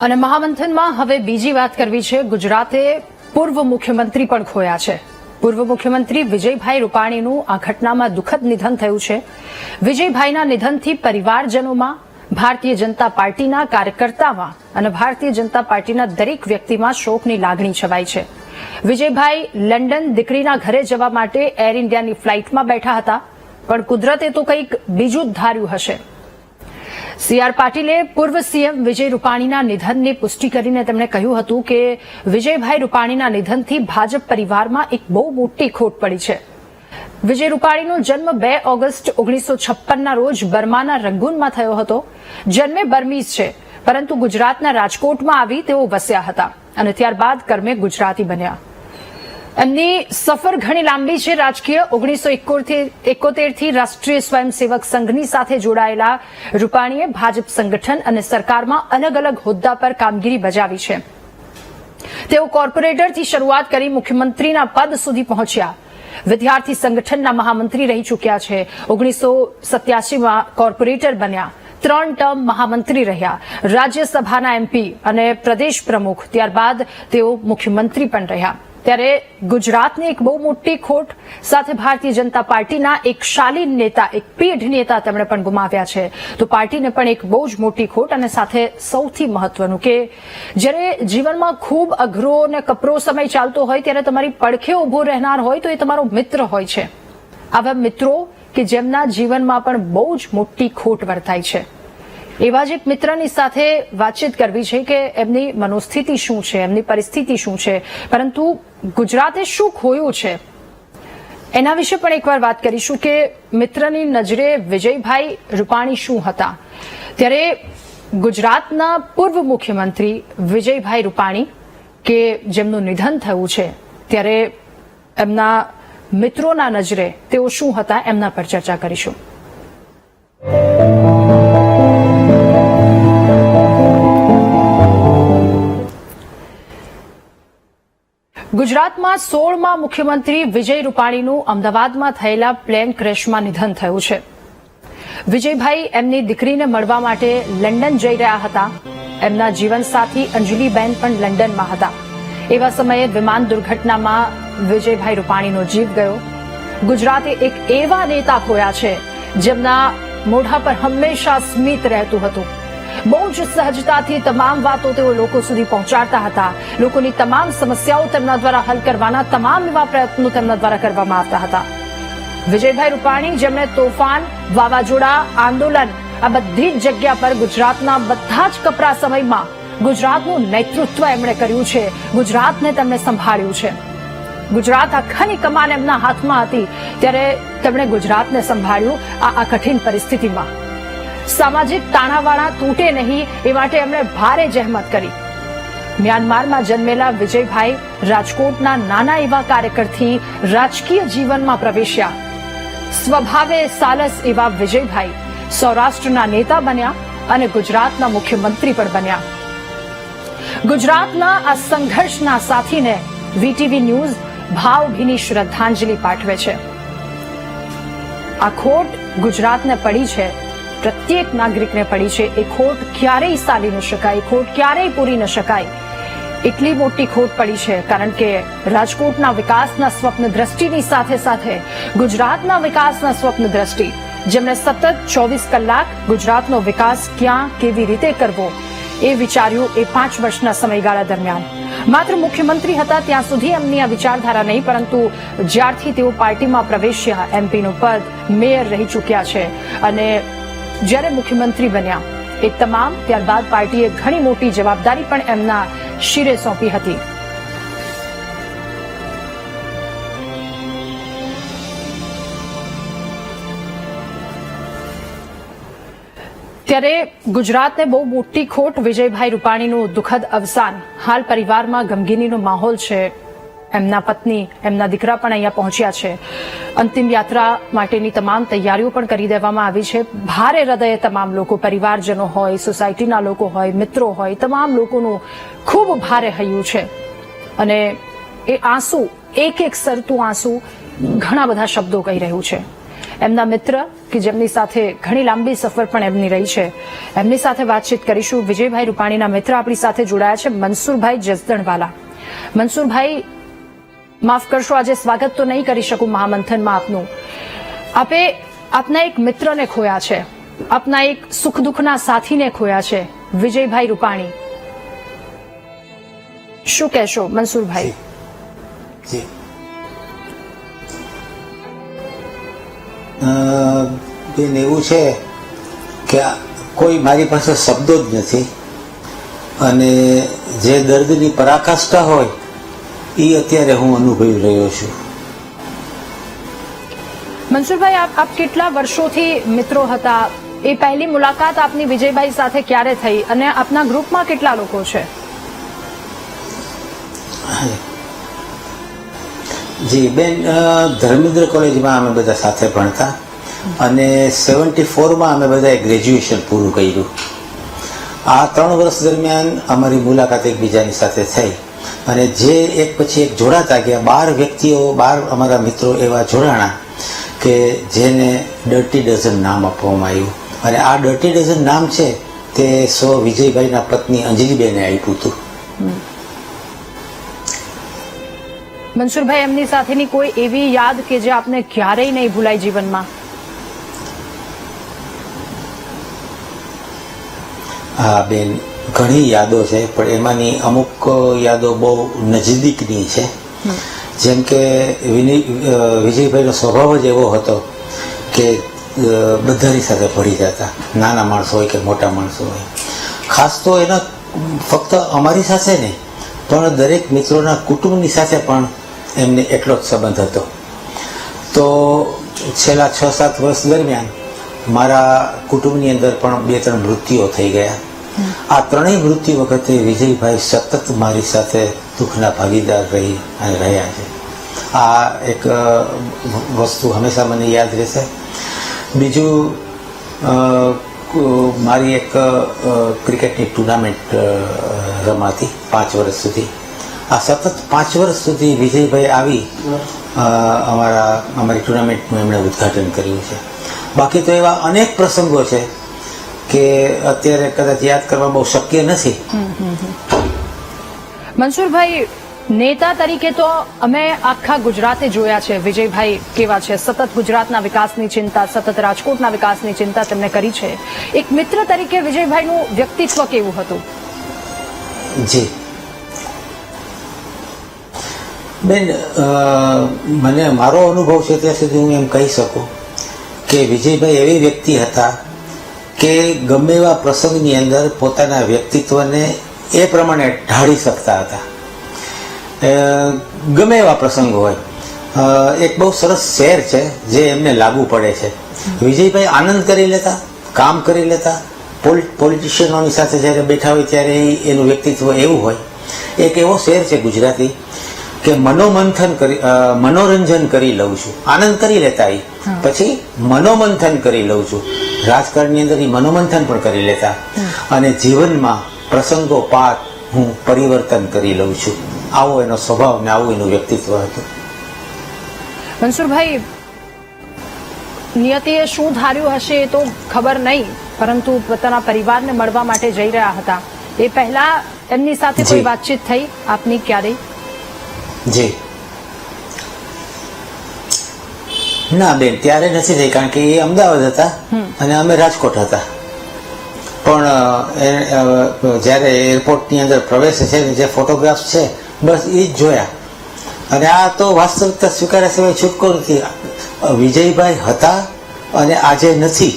અને મહામંથનમાં હવે બીજી વાત કરવી છે। ગુજરાતે પૂર્વ મુખ્યમંત્રી પણ ખોયા છે। પૂર્વ મુખ્યમંત્રી વિજયભાઈ રૂપાણીનું આ ઘટનામાં દુઃખદ નિધન થયું છે। વિજયભાઈના નિધનથી પરિવારજનોમાં, ભારતીય જનતા પાર્ટીના કાર્યકર્તામાં અને ભારતીય જનતા પાર્ટીના દરેક વ્યક્તિમાં શોકની લાગણી છવાઈ છે। વિજયભાઈ લંડન દીકરીના ઘરે જવા માટે એર ઇન્ડિયાની ફ્લાઇટમાં બેઠા હતા, પણ કુદરતે તો કંઈક બીજું જ ધાર્યું હશે। સીઆર પાટીલે પૂર્વ સીએમ વિજય રૂપાણીના નિધનની પુષ્ટિ કરીને તેમણે કહ્યું હતું કે વિજયભાઈ રૂપાણીના નિધનથી ભાજપ પરિવારમાં એક બહુ મોટી ખોટ પડી છે। વિજય રૂપાણીનો જન્મ 2 ઓગસ્ટ 1956ના રોજ બર્માના રંગૂનમાં થયો હતો। જન્મે બર્મીઝ છે, પરંતુ ગુજરાતના રાજકોટમાં આવી તેઓ વસ્યા હતા અને ત્યારબાદ કર્મે ગુજરાતી બન્યા। એમની સફર ઘણી લાંબી છે। રાજકીય 1971 થી રાષ્ટ્રીય સ્વયંસેવક સંઘની સાથે જોડાયેલા રૂપાણીએ ભાજપ સંગઠન અને સરકારમાં અલગ અલગ હોદ્દા પર કામગીરી બજાવી છે। તેઓ કોર્પોરેટરથી શરૂઆત કરી મુખ્યમંત્રીના પદ સુધી પહોંચ્યા। વિદ્યાર્થી સંગઠનના મહામંત્રી રહી ચૂક્યા છે। 1987માં કોર્પોરેટર બન્યા, 3 ટર્મ મહામંત્રી રહ્યા, રાજ્યસભાના એમપી અને પ્રદેશ પ્રમુખ, ત્યારબાદ તેઓ મુખ્યમંત્રી પણ રહ્યા। ત્યારે ગુજરાતની એક બહુ મોટી ખોટ સાથે ભારતીય જનતા પાર્ટીના એક શાલીન નેતા, એક પીઢ નેતા તેમણે પણ ગુમાવ્યા છે। તો પાર્ટીને પણ એક બહુ જ મોટી ખોટ, અને સાથે સૌથી મહત્વનું કે જ્યારે જીવનમાં ખૂબ અઘરો અને કપરો સમય ચાલતો હોય ત્યારે તમારી પડખે ઉભો રહેનાર હોય તો એ તમારો મિત્ર હોય છે। આવા મિત્રો કે જેમના જીવનમાં પણ બહુ જ મોટી ખોટ વર્તાય છે, એવા જ એક મિત્રની સાથે વાતચીત કરવી છે કે એમની મનોસ્થિતિ શું છે, એમની પરિસ્થિતિ શું છે, પરંતુ ગુજરાતે શું ખોયું છે એના વિશે પણ એકવાર વાત કરીશું કે મિત્રની નજરે વિજયભાઈ રૂપાણી શું હતા। ત્યારે ગુજરાતના પૂર્વ મુખ્યમંત્રી વિજયભાઈ રૂપાણી કે જેમનું નિધન થયું છે, ત્યારે એમના મિત્રોના નજરે તેઓ શું હતા એમના પર ચર્ચા કરીશું। ગુજરાતમાં 16મા મુખ્યમંત્રી વિજય રૂપાણીનું અમદાવાદમાં થયેલા પ્લેન ક્રેશમાં નિધન થયું છે। વિજયભાઈ એમની દીકરીને મળવા માટે લંડન જઈ રહ્યા હતા। એમના જીવનસાથી અંજલિબેન પણ લંડનમાં હતા। એવા સમયે વિમાન દુર્ઘટનામાં વિજયભાઈ રૂપાણીનો જીવ ગયો। ગુજરાતે એક એવા નેતા ખોયા છે જેમના મોઢા પર હંમેશા સ્મિત રહેતું હતું। બહુ જ સહજતાથી તમામ વાતો તેઓ લોકો સુધી પહોંચાડતા હતા। લોકોની તમામ સમસ્યાઓ તેમના દ્વારા હલ કરવાના તમામ એવા પ્રયત્નો તેમના દ્વારા કરવામાં આવતા હતા। વિજયભાઈ રૂપાણી જેમણે તોફાન, વાવાઝોડા, આંદોલન આ બધી જ જગ્યા પર ગુજરાતના બધા જ કપરા સમયમાં ગુજરાતનું નેતૃત્વ એમણે કર્યું છે। ગુજરાતને તેમણે સંભાળ્યું છે। ગુજરાત આખાની કમાન એમના હાથમાં હતી ત્યારે તેમણે ગુજરાતને સંભાળ્યું આ કઠિન પરિસ્થિતિમાં। સામાજિક તાણાવાણા તૂટે નહીં એ માટે એમણે ભારે જહેમત કરી। મ્યાનમારમાં જન્મેલા વિજયભાઈ રાજકોટના નાના એવા કાર્યકરથી રાજકીય જીવનમાં પ્રવેશ્યા। સ્વભાવે સાલસ એવા વિજયભાઈ સૌરાષ્ટ્રના નેતા બન્યા અને ગુજરાતના મુખ્યમંત્રી પણ બન્યા। ગુજરાતના આ સંઘર્ષના સાથીને વીટીવી ન્યૂઝ ભાવભીની શ્રદ્ધાંજલિ પાઠવે છે। આ ખોટ ગુજરાતને પડી છે, પ્રત્યેક નાગરિકને પડી છે। એ ખોટ ક્યારેય સાલી ન શકાય, ખોટ ક્યારેય પૂરી ન શકાય, એટલી મોટી ખોટ પડી છે કારણ કે રાજકોટના વિકાસના સ્વપ્ન દ્રષ્ટિની સાથે સાથે ગુજરાતના વિકાસના સ્વપ્ન દ્રષ્ટિ જેમણે સતત 24 કલાક ગુજરાતનો વિકાસ ક્યાં કેવી રીતે કરવો એ વિચાર્યું એ 5 વર્ષના સમયગાળા દરમિયાન। માત્ર મુખ્યમંત્રી હતા ત્યાં સુધી એમની આ વિચારધારા નહીં, પરંતુ જ્યારથી તેઓ પાર્ટીમાં પ્રવેશ્યા, એમપીનું પદ, મેયર રહી ચૂક્યા છે અને જ્યારે મુખ્યમંત્રી બન્યા એ તમામ ત્યારબાદ પાર્ટીએ ઘણી મોટી જવાબદારી પણ એમના શિરે સોંપી હતી। ત્યારે ગુજરાતને બહુ મોટી ખોટ, વિજયભાઈ રૂપાણીનું દુઃખદ અવસાન। હાલ પરિવારમાં ગમગીનીનો માહોલ છે। એમના પત્ની, એમના દીકરા પણ અહીંયા પહોંચ્યા છે। અંતિમ યાત્રા માટેની તમામ તૈયારીઓ પણ કરી દેવામાં આવી છે। ભારે હૃદયે તમામ લોકો, પરિવારજનો હોય, સોસાયટીના લોકો હોય, મિત્રો હોય, તમામ લોકોનું ખૂબ ભારે હૈયું છે અને એ આંસુ, એક એક સરતું આંસુ ઘણા બધા શબ્દો કહી રહ્યું છે। એમના મિત્ર કે જેમની સાથે ઘણી લાંબી સફર પણ એમની રહી છે, એમની સાથે વાતચીત કરીશું. વિજયભાઈ રૂપાણીના મિત્ર આપણી સાથે જોડાયા છે, મનસુરભાઈ જસદણવાલા. મનસુરભાઈ, માફ કરશો, આજે સ્વાગત તો નહીં કરી શકું મહામંથનમાં આપનું. આપે આપના એક મિત્રને ખોયા છે, આપના એક સુખ દુઃખના સાથીને ખોયા છે, વિજયભાઈ રૂપાણી. શું કહેશો મનસુરભાઈ? જી, બેન, એવું છે કે કોઈ મારી પાસે શબ્દો જ નથી અને જે દર્દની પરાકાષ્ઠા હોય એ અત્યારે હું અનુભવી રહ્યો છું. મનસુરભાઈ, આપ કેટલા વર્ષોથી મિત્રો હતા? એ પહેલી મુલાકાત આપની વિજયભાઈ સાથે ક્યારે થઈ અને આપના ગ્રુપમાં કેટલા લોકો છે? જી બેન, ધર્મેન્દ્ર કોલેજમાં અમે બધા સાથે ભણતા અને 74માં અમે બધાએ ગ્રેજ્યુએશન પૂરું કર્યું. આ 3 વર્ષ દરમિયાન અમારી મુલાકાત એકબીજાની સાથે થઈ અને જે એક પછી એક જોડાતા ગયા. 12 વ્યક્તિઓ, 12 અમારા મિત્રો એવા જોડાણા કે જેને ડર્ટી ડઝન નામ આપવામાં આવ્યું અને આ ડર્ટી ડઝન નામ છે તે વિજયભાઈના પત્ની અંજલિબેને આપ્યું હતું. મનસુરભાઈ, એમની સાથેની કોઈ એવી યાદ કે જે આપને ક્યારેય નહીં ભૂલાય જીવનમાં? હા બેન, ઘણી યાદો છે પણ એમાંની અમુક યાદો બહુ નજીદીકની છે. જેમ કે વિજયભાઈનો સ્વભાવ જ એવો હતો કે બધાની સાથે ભળી જતા, નાના માણસો હોય કે મોટા માણસો હોય. ખાસ તો એના ફક્ત અમારી સાથે નહીં પણ દરેક મિત્રોના કુટુંબની સાથે પણ એમને એટલો જ સંબંધ હતો. તો છેલ્લા 6-7 વર્ષ દરમિયાન મારા કુટુંબની અંદર પણ 2-3 મૃત્યુઓ થઈ ગયા. આ 3 મૃત્યુ વખતે વિજયભાઈ સતત મારી સાથે દુઃખના ભાગીદાર રહ્યા છે. આ એક વસ્તુ હંમેશા મને યાદ રહેશે. બીજું, મારી એક ક્રિકેટની ટુર્નામેન્ટ રમાતી 5 વર્ષ સુધી. આ સતત 5 વર્ષ સુધી વિજયભાઈ આવી અમારી ટુર્નામેન્ટનું એમણે ઉદ્ઘાટન કર્યું છે. બાકી તો એવા અનેક પ્રસંગો છે કે અત્યારે કદાચ યાદ કરવા બહુ શક્ય નથી. મનસુરભાઈ, નેતા તરીકે તો અમે આખા ગુજરાતે જોયા છે વિજયભાઈ કેવા છે. સતત ગુજરાતના વિકાસની ચિંતા, સતત રાજકોટના વિકાસની ચિંતા તેમણે કરી છે. એક મિત્ર તરીકે વિજયભાઈનું વ્યક્તિત્વ કેવું હતું? જી બેન, મને મારો અનુભવ છે ત્યાં સુધી હું એમ કહી શકું કે વિજયભાઈ એવી વ્યક્તિ હતા કે ગમે એવા પ્રસંગની અંદર પોતાના વ્યક્તિત્વને એ પ્રમાણે ઢાળી શકતા હતા. ગમે એવા પ્રસંગ હોય. એક બહુ સરસ શેર છે જે એમને લાગુ પડે છે. વિજયભાઈ આનંદ કરી લેતા, કામ કરી લેતા. પોલિટિશિયનોની સાથે જ્યારે બેઠા હોય ત્યારે એનું વ્યક્તિત્વ એવું હોય. એક એવો શેર છે ગુજરાતી કે મનોરંજન કરી લઉં છું. આનંદ કરી લેતા એ પછી મનોમંથન કરી લઉં છું. રાજકારણની અંદર એ મનોમંથન પણ કરી લેતા અને જીવનમાં પ્રસંગોપાત હું પરિવર્તન કરી લઉં છું. આવો એનો સ્વભાવ ને આવું એનું વ્યક્તિત્વ હતું. મનસુરભાઈ, નિયતિએ શું ધાર્યું હશે એ તો ખબર નહીં, પરંતુ પોતાના પરિવારને મળવા માટે જઈ રહ્યા હતા. એ પહેલા એમની સાથે કોઈ વાતચીત થઈ આપની ક્યારેય? જી ના બેન, ત્યારે નથી થઈ કારણ કે એ અમદાવાદ હતા અને અમે રાજકોટ હતા. પણ જ્યારે એરપોર્ટની અંદર પ્રવેશે છે જે ફોટોગ્રાફ્સ છે બસ એ જ જોયા અને આ તો વાસ્તવિકતા સ્વીકાર્યા સિવાય છૂટકો નથી. વિજયભાઈ હતા અને આજે નથી,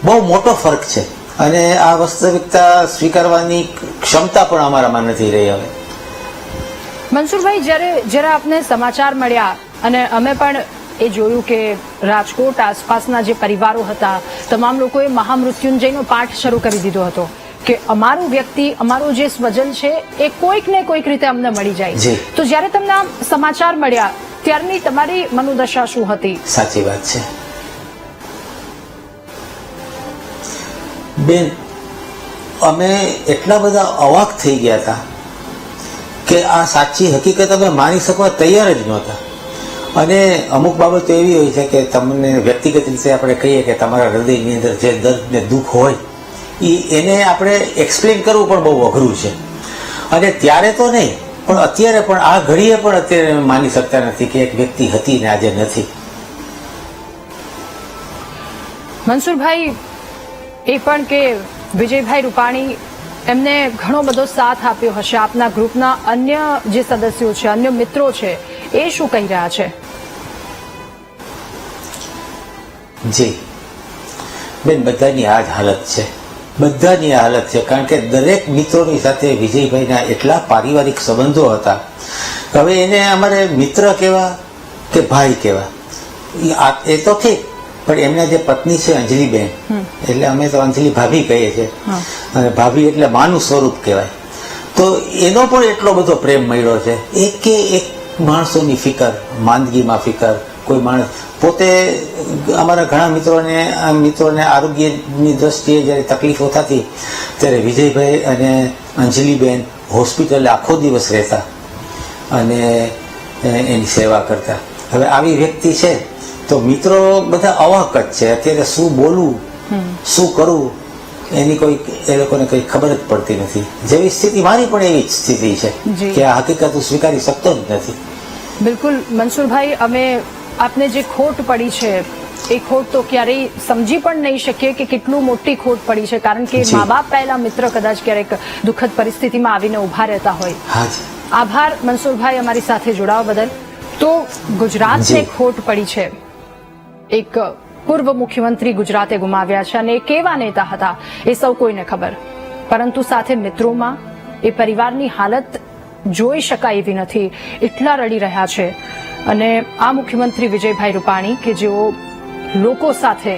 બહુ મોટો ફરક છે અને આ વાસ્તવિકતા સ્વીકારવાની ક્ષમતા પણ અમારામાં નથી રહી હવે. મનસુરભાઈ, જ્યારે આપને સમાચાર મળ્યા અને અમે પણ એ જોયું કે રાજકોટ આસપાસના જે પરિવારો હતા તમામ લોકોએ મહામૃત્યુંજયનો પાઠ શરૂ કરી દીધો હતો કે અમારું વ્યક્તિ, અમારું જે સ્વજન છે એ કોઈક ને કોઈક રીતે અમને મળી જાય. તો જ્યારે તમને આ સમાચાર મળ્યા ત્યારની તમારી મનોદશા શું હતી? સાચી વાત છે બેન, અમે એટલા બધા અવાક થઈ ગયા હતા કે આ સાચી હકીકત અમે માની શકવા તૈયાર જ નહોતા. અને અમુક બાબતો એવી હોય છે કે તમને વ્યક્તિગત રીતે આપણે કહીએ કે તમારા હૃદયની અંદર જે દર્દ ને દુઃખ હોય એને આપણે એક્સપ્લેન કરવું પણ બહુ અઘરું છે. અને ત્યારે તો નહીં, પણ અત્યારે પણ આ ઘડીએ પણ અત્યારે માની શકતા નથી કે એક વ્યક્તિ હતી ને આજે નથી. મનસુરભાઈ, એ પણ કે વિજયભાઈ રૂપાણી એમને ઘણો બધો સાથ આપ્યો હશે. આપના ગ્રુપના અન્ય જે સદસ્યો છે, અન્ય મિત્રો છે, એ શું કહી રહ્યા છે? જી બેન, બધાની આ જ હાલત છે, બધાની આ હાલત છે. કારણ કે દરેક મિત્રોની સાથે વિજયભાઈના એટલા પારિવારિક સંબંધો હતા. હવે એને અમારે મિત્ર કહેવા કે ભાઈ કહેવા એ તો ઠીક, પણ એમના જે પત્ની છે અંજલિબેન, એટલે અમે તો અંજલિ ભાભી કહીએ છીએ, અને ભાભી એટલે માનું સ્વરૂપ કહેવાય. તો એનો પણ એટલો બધો પ્રેમ મળ્યો છે. એક માણસોની ફિકર, માંદગીમાં ફિકર, કોઈ માણસ પોતે અમારા ઘણા મિત્રોને આરોગ્યની દ્રષ્ટિએ જ્યારે તકલીફો થતી ત્યારે વિજયભાઈ અને અંજલિબેન હોસ્પિટલે આખો દિવસ રહેતા અને એની સેવા કરતા. હવે આવી વ્યક્તિ છે તો મિત્રો બધા અવાક જ છે. અત્યારે શું બોલવું, શું કરવું એની એ લોકોને કઈ ખબર જ પડતી નથી. જેવી સ્થિતિ મારી પણ એવી જ સ્થિતિ છે કે આ હકીકત હું સ્વીકારી શકતો જ નથી. બિલકુલ મનસુરભાઈ, અમે આપને જે ખોટ પડી છે એ ખોટ તો ક્યારેય સમજી પણ નહીં શકીએ કે કેટલું મોટી ખોટ પડી છે. કારણ કે મા બાપ પહેલા મિત્ર કદાચ ક્યારેક દુઃખદ પરિસ્થિતિમાં આવીને ઉભા રહેતા હોય. આભાર મનસુરભાઈ અમારી સાથે જોડાવા બદલ. તો ગુજરાતને ખોટ પડી છે. એક પૂર્વ મુખ્યમંત્રી ગુજરાતે ગુમાવ્યા છે અને એ કેવા નેતા હતા એ સૌ કોઈને ખબર. પરંતુ સાથે મિત્રોમાં એ પરિવારની હાલત જોઈ શકાય એવી નથી. એટલા રડી રહ્યા છે. અને આ મુખ્યમંત્રી વિજયભાઈ રૂપાણી કે જેઓ લોકો સાથે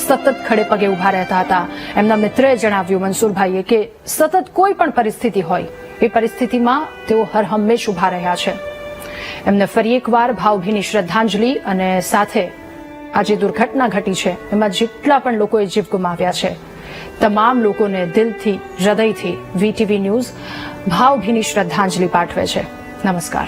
સતત ખડે પગે ઉભા રહેતા હતા. એમના મિત્રએ જણાવ્યું મનસુરભાઈએ કે સતત કોઈ પણ પરિસ્થિતિ હોય એ પરિસ્થિતિમાં તેઓ હર હંમેશ ઉભા રહ્યા છે. એમને ફરી એકવાર ભાવભીની શ્રદ્ધાંજલિ અને સાથે આ જે દુર્ઘટના ઘટી છે એમાં જેટલા પણ લોકોએ જીવ ગુમાવ્યા છે તમામ લોકોને દિલથી, હૃદયથી વીટીવી ન્યૂઝ ભાવભીની શ્રદ્ધાંજલિ પાઠવે છે. નમસ્કાર.